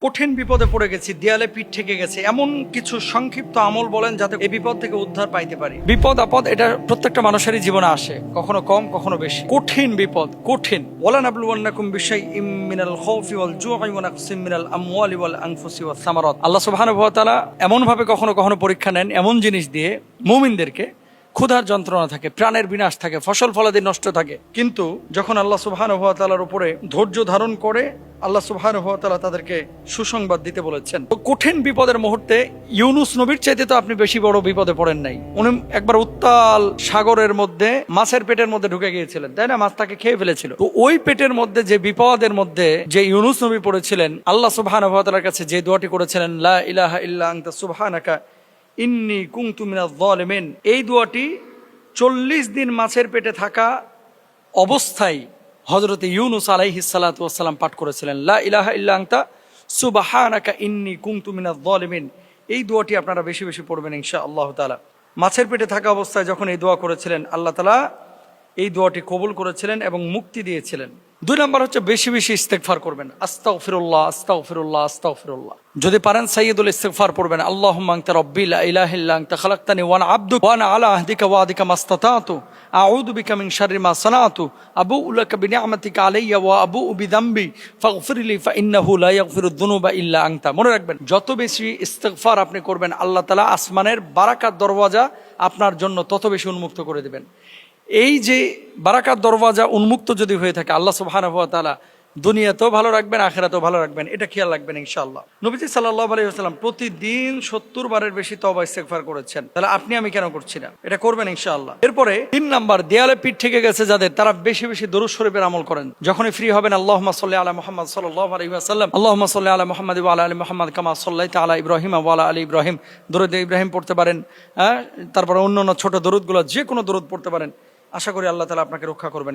কঠিন বিপদে পড়ে গেছি, দেয়ালে পিঠ ঠেকে গেছে, এমন কিছু সংক্ষিপ্ত আমল বলেন যাতে এই বিপদ থেকে উদ্ধার পাইতে পারি। বিপদ আপদ এটা প্রত্যেকটা মানুষেরই জীবনে আসে, কখনো কম কখনো বেশি। কঠিন বিপদ, কঠিন। ওয়ালা নাবলুওয়ান্নাকুম বিশাইইম মিনাল খাউফি ওয়াল জু'i ওয়া নাকসিম মিনাল আমওয়ালি ওয়াল আনফুসি ওয়াস সামারাত। আল্লাহ সুবহানাহু ওয়া তাআলা এমন ভাবে কখনো কখনো পরীক্ষা নেন, এমন জিনিস দিয়ে মুমিনদেরকে ক্ষুধার যন্ত্রণা থাকে, প্রাণের বিনাশ থাকে, ফসল ফলাদি নষ্ট থাকে, কিন্তু যখন আল্লাহ সুবহানাহু ওয়া তাআলার উপরে ধৈর্য ধারণ করে আল্লাহ সুবহানাহু ওয়া তাআলা তাদেরকে সুসংবাদ দিতে বলেছেন। তো কঠিন বিপদের মুহূর্তে ইউনুস নবীর চাইতে তো আপনি বেশি বড় বিপদে পড়েন নাই। উনি একবার উত্তাল সাগরের মধ্যে মাছের পেটের মধ্যে ঢুকে গিয়েছিলেন, তাই না? মাছ তাকে খেয়ে ফেলেছিল। তো ওই পেটের মধ্যে যে বিপদের মধ্যে যে ইউনুস নবী পড়েছিলেন, আল্লাহ সুবহানাহু ওয়া তাআলার কাছে যে দোয়াটি করেছিলেন, লা ইলাহা ইল্লা আনতা সুবহানাকা ইন্নী কুনতু মিনাজ জালিমিন, এই দোয়াটি 40 দিন মাছের পেটে থাকা অবস্থায় হযরত ইউনুস আলাইহিস সালাতু ওয়াস সালাম পাঠ করেছিলেন, লা ইলাহা ইল্লা আনতা সুবহানাকা ইন্নী কুনতু মিনাজ জালিমিন। এই দোয়াটি আপনারা বেশি বেশি পড়বেন ইনশাআল্লাহ তাআলা। মাছের পেটে থাকা অবস্থায় যখন এই দোয়া করেছিলেন, আল্লাহ তাআলা এই দোয়াটি কবুল করেছিলেন এবং মুক্তি দিয়েছিলেন। 2 নাম্বার হচ্ছে বেশি বেশি ইস্তেগফার করবেন, আস্তাগফিরুল্লাহ আস্তাগফিরুল্লাহ আস্তাগফিরুল্লাহ। যদি পারেন সাইয়্যিদুল ইস্তিগফার পড়বেন, আল্লাহুম্মা আনতা রাব্বি লা ইলাহা ইল্লা আনতা খালাকতানি ওয়া আনা আবদুকা ওয়া আনা আলা আহদিকা ওয়া ওয়াদিকা মাসতাতাতু আউযু বিকা মিন শাররি মা সানাতু আবুউ লাকা বিনি'মাতিকা আলাইয়া ওয়া আবুউ বিযামবি ফাগফিরলি ফাইন্নাহু লা ইয়াগফিরুয যুনুবা ইল্লা আনতা। মনে রাখবেন, যত বেশি ইস্তিগফার আপনি করবেন, আল্লাহ তাআলা আসমানের বারাকাত দরওয়াজা আপনার জন্য তত বেশি উন্মুক্ত করে দিবেন। এই যে বারাকাত দরওয়াজা উন্মুক্ত যদি হয়ে থাকে, আল্লাহ সুবহানাহু ওয়া তাআলা দুনিয়াতেও ভালো রাখবেন, আখিরাতেও ভালো রাখবেন, এটা খেয়াল রাখবেন ইনশাআল্লাহ। নবীজি সাল্লাল্লাহু আলাইহি ওয়াসাল্লাম প্রতিদিন 70 বারের বেশি তওবা ইস্তেগফার করেছেন। তাহলে আপনি আমি কেন করছি না? এটা করবেন ইনশাআল্লাহ। এরপরে 3 নাম্বার, দেয়ালে পিঠ থেকে গেছে যাদের, তারা বেশি বেশি দরুদ শরীফের আমল করেন। যখনই ফ্রি হবেন, আল্লাহুম্মা সাল্লি আলা মুহাম্মদ সাল্লাল্লাহু আলাইহি ওয়াসাল্লাম, আল্লাহুম্মা সাল্লি আলা মুহাম্মাদ ওয়া আলা আলি মুহাম্মাদ কামা সাল্লাইতা আলা ইব্রাহিম ওয়া আলা আলি ইব্রাহিম। দরুদ ইব্রাহিম পড়তে পারেন, তারপরে অন্যান্য ছোট দরুদগুলো, যে কোনো দরুদ পড়তে পারেন। আশা করি আল্লাহ তাআলা আপনাকে রক্ষা করবেন।